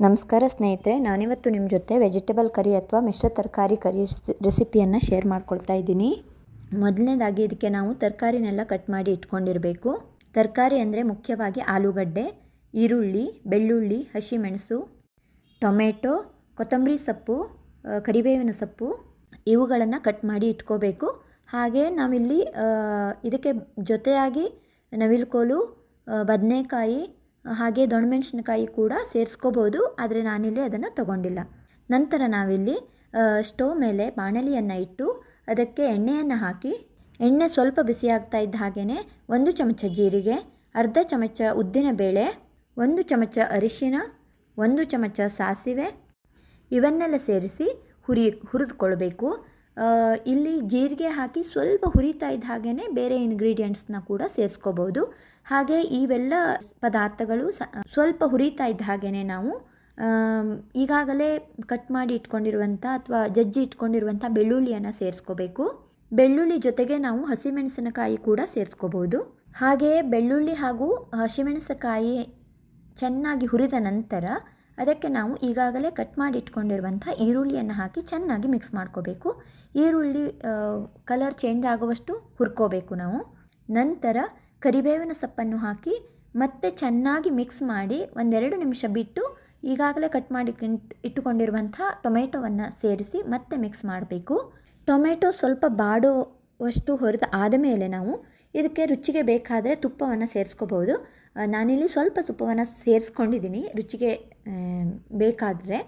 ನಮಸ್ಕಾರ ಸ್ನೇಹಿತರೆ, ನಾನಿವತ್ತು ನಿಮ್ಮ ಜೊತೆ ವೆಜಿಟೇಬಲ್ ಕರಿ ಅಥವಾ ಮಿಶ್ರ ತರಕಾರಿ ಕರಿ ರೆಸಿಪಿಯನ್ನು ಶೇರ್ ಮಾಡ್ಕೊಳ್ತಾ ಇದ್ದೀನಿ. ಮೊದಲನೇದಾಗಿ ಇದಕ್ಕೆ ನಾವು ತರಕಾರಿನೆಲ್ಲ ಕಟ್ ಮಾಡಿ ಇಟ್ಕೊಂಡಿರಬೇಕು. ತರಕಾರಿ ಅಂದರೆ ಮುಖ್ಯವಾಗಿ ಆಲೂಗಡ್ಡೆ, ಈರುಳ್ಳಿ, ಬೆಳ್ಳುಳ್ಳಿ, ಹಸಿಮೆಣಸು, ಟೊಮೆಟೊ, ಕೊತ್ತಂಬರಿ ಸೊಪ್ಪು, ಕರಿಬೇವಿನ ಸೊಪ್ಪು ಇವುಗಳನ್ನು ಕಟ್ ಮಾಡಿ ಇಟ್ಕೋಬೇಕು. ಹಾಗೆ ನಾವಿಲ್ಲಿ ಇದಕ್ಕೆ ಜೊತೆಯಾಗಿ ನವಿಲುಕೋಲು, ಬದನೆಕಾಯಿ ಹಾಗೆ ದೊಣ್ಣಮೆಣಸಿನಕಾಯಿ ಕೂಡ ಸೇರಿಸ್ಕೋಬೋದು, ಆದರೆ ನಾನಿಲ್ಲಿ ಅದನ್ನು ತಗೊಂಡಿಲ್ಲ. ನಂತರ ನಾವಿಲ್ಲಿ ಸ್ಟೋವ್ ಮೇಲೆ ಬಾಣಲಿಯನ್ನು ಇಟ್ಟು ಅದಕ್ಕೆ ಎಣ್ಣೆಯನ್ನು ಹಾಕಿ, ಎಣ್ಣೆ ಸ್ವಲ್ಪ ಬಿಸಿ ಆಗ್ತಾ ಇದ್ದ ಹಾಗೆಯೇ 1 ಚಮಚ ಜೀರಿಗೆ, ಅರ್ಧ ಚಮಚ ಉದ್ದಿನಬೇಳೆ, 1 ಚಮಚ ಅರಿಶಿನ, 1 ಚಮಚ ಸಾಸಿವೆ ಇವನ್ನೆಲ್ಲ ಸೇರಿಸಿ ಹುರಿದುಕೊಳ್ಬೇಕು. ಇಲ್ಲಿ ಜೀರಿಗೆ ಹಾಕಿ ಸ್ವಲ್ಪ ಹುರಿತಾ ಇದ್ದ ಹಾಗೆಯೇ ಬೇರೆ ಇಂಗ್ರೀಡಿಯೆಂಟ್ಸ್ನ ಕೂಡ ಸೇರಿಸ್ಕೋಬೋದು. ಹಾಗೆ ಇವೆಲ್ಲ ಪದಾರ್ಥಗಳು ಸ್ವಲ್ಪ ಹುರಿತಾ ಇದ್ದ ಹಾಗೆಯೇ ನಾವು ಈಗಾಗಲೇ ಕಟ್ ಮಾಡಿ ಇಟ್ಕೊಂಡಿರುವಂಥ ಅಥವಾ ಜಜ್ಜಿ ಇಟ್ಕೊಂಡಿರುವಂಥ ಬೆಳ್ಳುಳ್ಳಿಯನ್ನು ಸೇರಿಸ್ಕೋಬೇಕು. ಬೆಳ್ಳುಳ್ಳಿ ಜೊತೆಗೆ ನಾವು ಹಸಿಮೆಣಸಿನಕಾಯಿ ಕೂಡ ಸೇರಿಸ್ಕೋಬೋದು. ಹಾಗೆಯೇ ಬೆಳ್ಳುಳ್ಳಿ ಹಾಗೂ ಹಸಿಮೆಣಸಿನಕಾಯಿ ಚೆನ್ನಾಗಿ ಹುರಿದ ನಂತರ ಅದಕ್ಕೆ ನಾವು ಈಗಾಗಲೇ ಕಟ್ ಮಾಡಿ ಇಟ್ಕೊಂಡಿರುವಂಥ ಈರುಳ್ಳಿಯನ್ನು ಹಾಕಿ ಚೆನ್ನಾಗಿ ಮಿಕ್ಸ್ ಮಾಡ್ಕೋಬೇಕು. ಈರುಳ್ಳಿ ಕಲರ್ ಚೇಂಜ್ ಆಗುವಷ್ಟು ಹುರ್ಕೋಬೇಕು ನಾವು. ನಂತರ ಕರಿಬೇವಿನ ಸೊಪ್ಪನ್ನು ಹಾಕಿ ಮತ್ತೆ ಚೆನ್ನಾಗಿ ಮಿಕ್ಸ್ ಮಾಡಿ 1-2 ನಿಮಿಷ ಬಿಟ್ಟು ಈಗಾಗಲೇ ಕಟ್ ಮಾಡಿ ಇಟ್ಟುಕೊಂಡಿರುವಂಥ ಟೊಮೆಟೊವನ್ನು ಸೇರಿಸಿ ಮತ್ತೆ ಮಿಕ್ಸ್ ಮಾಡಬೇಕು. ಟೊಮೆಟೊ ಸ್ವಲ್ಪ ಬಾಡುವಷ್ಟು ಹುರಿದ ಆದಮೇಲೆ ನಾವು ಇದಕ್ಕೆ ರುಚಿಗೆ ಬೇಕಾದರೆ ತುಪ್ಪವನ್ನು ಸೇರಿಸ್ಕೋಬೋದು. ನಾನಿಲ್ಲಿ ಸ್ವಲ್ಪ ತುಪ್ಪವನ್ನು ಸೇರಿಸ್ಕೊಂಡಿದ್ದೀನಿ. ರುಚಿಗೆ ಬೇಕಾದರೆ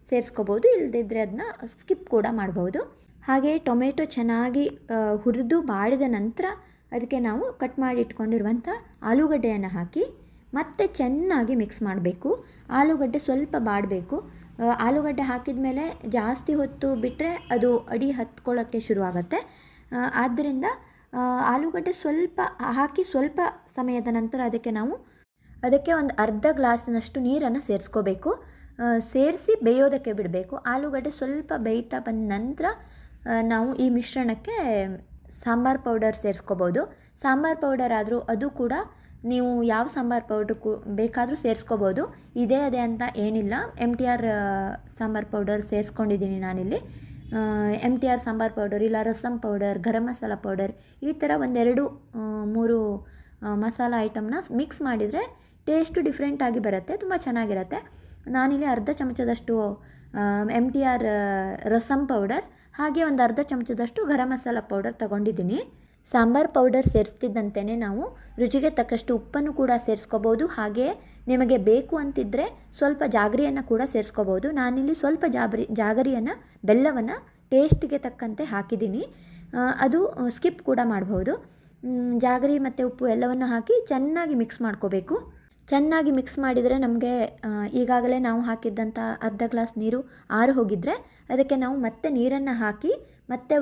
ಸೇರಿಸ್ಕೋಬೋದು, ಇಲ್ಲದಿದ್ದರೆ ಅದನ್ನ ಸ್ಕಿಪ್ ಕೂಡ ಮಾಡ್ಬೋದು. ಹಾಗೆ ಟೊಮೆಟೊ ಚೆನ್ನಾಗಿ ಹುರಿದು ಬಾಡಿದ ನಂತರ ಅದಕ್ಕೆ ನಾವು ಕಟ್ ಮಾಡಿ ಇಟ್ಕೊಂಡಿರುವಂಥ ಆಲೂಗಡ್ಡೆಯನ್ನು ಹಾಕಿ ಮತ್ತೆ ಚೆನ್ನಾಗಿ ಮಿಕ್ಸ್ ಮಾಡಬೇಕು. ಆಲೂಗಡ್ಡೆ ಸ್ವಲ್ಪ ಬಾಡಬೇಕು. ಆಲೂಗಡ್ಡೆ ಹಾಕಿದ ಮೇಲೆ ಜಾಸ್ತಿ ಹೊತ್ತು ಬಿಟ್ಟರೆ ಅದು ಅಡಿ ಹತ್ಕೊಳ್ಳೋಕ್ಕೆ ಶುರುವಾಗುತ್ತೆ. ಆದ್ದರಿಂದ ಆಲೂಗಡ್ಡೆ ಸ್ವಲ್ಪ ಹಾಕಿ ಸ್ವಲ್ಪ ಸಮಯದ ನಂತರ ಅದಕ್ಕೆ ಒಂದು ಅರ್ಧ ಗ್ಲಾಸಿನಷ್ಟು ನೀರನ್ನು ಸೇರಿಸ್ಕೋಬೇಕು. ಸೇರಿಸಿ ಬೇಯೋದಕ್ಕೆ ಬಿಡಬೇಕು. ಆಲೂಗಡ್ಡೆ ಸ್ವಲ್ಪ ಬೇಯ್ತಾ ಬಂದ ನಂತರ ನಾವು ಈ ಮಿಶ್ರಣಕ್ಕೆ ಸಾಂಬಾರು ಪೌಡರ್ ಸೇರಿಸ್ಕೋಬೋದು. ಸಾಂಬಾರು ಪೌಡರ್ ಆದರೂ ಅದು ಕೂಡ ನೀವು ಯಾವ ಸಾಂಬಾರು ಪೌಡ್ರ್ ಬೇಕಾದರೂ ಸೇರಿಸ್ಕೋಬೋದು. ಇದೇ ಅದೇ ಅಂತ ಏನಿಲ್ಲ. MTR ಸಾಂಬಾರು ಪೌಡರ್ ಸೇರಿಸ್ಕೊಂಡಿದ್ದೀನಿ ನಾನಿಲ್ಲಿ. MTR ಸಾಂಬಾರು ಪೌಡರ್ ಇಲ್ಲ ರಸಮ್ ಪೌಡರ್, ಗರಂ ಮಸಾಲ ಪೌಡರ್ ಈ ಥರ 1-2-3 ಮಸಾಲ ಐಟಮ್ನ ಮಿಕ್ಸ್ ಮಾಡಿದರೆ ಟೇಸ್ಟು ಡಿಫ್ರೆಂಟಾಗಿ ಬರುತ್ತೆ, ತುಂಬ ಚೆನ್ನಾಗಿರುತ್ತೆ. ನಾನಿಲ್ಲಿ ಅರ್ಧ ಚಮಚದಷ್ಟು MTR ರಸಮ್ ಪೌಡರ್ ಹಾಗೆ ಒಂದು ಅರ್ಧ ಚಮಚದಷ್ಟು ಗರಂ ಮಸಾಲ ಪೌಡರ್ ತಗೊಂಡಿದ್ದೀನಿ. ಸಾಂಬಾರು ಪೌಡರ್ ಸೇರಿಸ್ತಿದ್ದಂತೆಯೇ ನಾವು ರುಚಿಗೆ ತಕ್ಕಷ್ಟು ಉಪ್ಪನ್ನು ಕೂಡ ಸೇರಿಸ್ಕೋಬೋದು. ಹಾಗೆ ನಿಮಗೆ ಬೇಕು ಅಂತಿದ್ದರೆ ಸ್ವಲ್ಪ ಜಾಗರಿಯನ್ನು ಕೂಡ ಸೇರಿಸ್ಕೋಬೋದು. ನಾನಿಲ್ಲಿ ಸ್ವಲ್ಪ ಜಾಗರಿಯನ್ನು, ಬೆಲ್ಲವನ್ನು ಟೇಸ್ಟಿಗೆ ತಕ್ಕಂತೆ ಹಾಕಿದ್ದೀನಿ. ಅದು ಸ್ಕಿಪ್ ಕೂಡ ಮಾಡ್ಬೋದು. ಜಾಗರಿ ಮತ್ತು ಉಪ್ಪು ಎಲ್ಲವನ್ನು ಹಾಕಿ ಚೆನ್ನಾಗಿ ಮಿಕ್ಸ್ ಮಾಡ್ಕೋಬೇಕು. ಚೆನ್ನಾಗಿ ಮಿಕ್ಸ್ ಮಾಡಿದರೆ ನಮಗೆ ಈಗಾಗಲೇ ನಾವು ಹಾಕಿದ್ದಂಥ ಅರ್ಧ ಗ್ಲಾಸ್ ನೀರು ಆರು ಹೋಗಿದ್ದರೆ ಅದಕ್ಕೆ ನಾವು ಮತ್ತೆ ನೀರನ್ನು ಹಾಕಿ ಮತ್ತೆ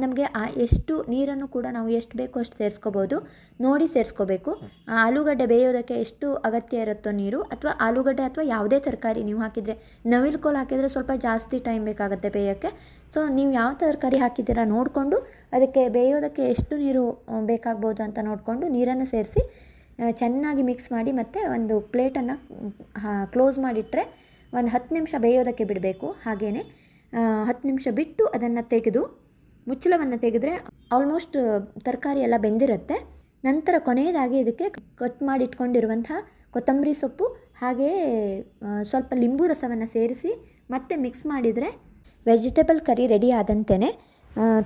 ನಮಗೆ ಎಷ್ಟು ನೀರನ್ನು ಕೂಡ ನಾವು ಎಷ್ಟು ಬೇಕೋ ಅಷ್ಟು ಸೇರಿಸ್ಕೋಬೋದು. ನೋಡಿ ಸೇರಿಸ್ಕೋಬೇಕು. ಆಲೂಗಡ್ಡೆ ಬೇಯೋದಕ್ಕೆ ಎಷ್ಟು ಅಗತ್ಯ ಇರುತ್ತೋ ನೀರು, ಅಥವಾ ಆಲೂಗಡ್ಡೆ ಅಥವಾ ಯಾವುದೇ ತರಕಾರಿ ನೀವು ಹಾಕಿದರೆ, ನವಿಲುಕೋಲು ಹಾಕಿದರೆ ಸ್ವಲ್ಪ ಜಾಸ್ತಿ ಟೈಮ್ ಬೇಕಾಗುತ್ತೆ ಬೇಯೋಕ್ಕೆ. ಸೊ ನೀವು ಯಾವ ತರಕಾರಿ ಹಾಕಿದ್ದೀರಾ ನೋಡಿಕೊಂಡು ಅದಕ್ಕೆ ಬೇಯೋದಕ್ಕೆ ಎಷ್ಟು ನೀರು ಬೇಕಾಗ್ಬೋದು ಅಂತ ನೋಡಿಕೊಂಡು ನೀರನ್ನು ಸೇರಿಸಿ ಚೆನ್ನಾಗಿ ಮಿಕ್ಸ್ ಮಾಡಿ ಮತ್ತೆ ಒಂದು ಪ್ಲೇಟನ್ನು ಕ್ಲೋಸ್ ಮಾಡಿಟ್ರೆ 10 ನಿಮಿಷ ಬೇಯೋದಕ್ಕೆ ಬಿಡಬೇಕು. ಹಾಗೆಯೇ 10 ನಿಮಿಷ ಬಿಟ್ಟು ಅದನ್ನು ತೆಗೆದು ಮುಚ್ಚಳವನ್ನು ತೆಗೆದ್ರೆ ಆಲ್ಮೋಸ್ಟ್ ತರಕಾರಿ ಎಲ್ಲ ಬೆಂದಿರುತ್ತೆ. ನಂತರ ಕೊನೆಯದಾಗಿ ಇದಕ್ಕೆ ಕಟ್ ಮಾಡಿ ಇಟ್ಕೊಂಡಿರುವಂಥ ಕೊತ್ತಂಬರಿ ಸೊಪ್ಪು ಹಾಗೆಯೇ ಸ್ವಲ್ಪ ಲಿಂಬು ರಸವನ್ನು ಸೇರಿಸಿ ಮತ್ತೆ ಮಿಕ್ಸ್ ಮಾಡಿದರೆ ವೆಜಿಟೇಬಲ್ ಕರಿ ರೆಡಿ ಆದಂತೆಯೇ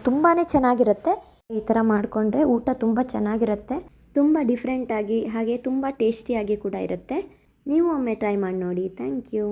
ತುಂಬಾ ಚೆನ್ನಾಗಿರುತ್ತೆ. ಈ ಥರ ಮಾಡಿಕೊಂಡ್ರೆ ಊಟ ತುಂಬ ಚೆನ್ನಾಗಿರುತ್ತೆ, ತುಂಬ ಡಿಫ್ರೆಂಟಾಗಿ ಹಾಗೆ ತುಂಬ ಟೇಸ್ಟಿಯಾಗಿ ಕೂಡ ಇರುತ್ತೆ. ನೀವು ಒಮ್ಮೆ ಟ್ರೈ ಮಾಡಿ ನೋಡಿ. Thank you.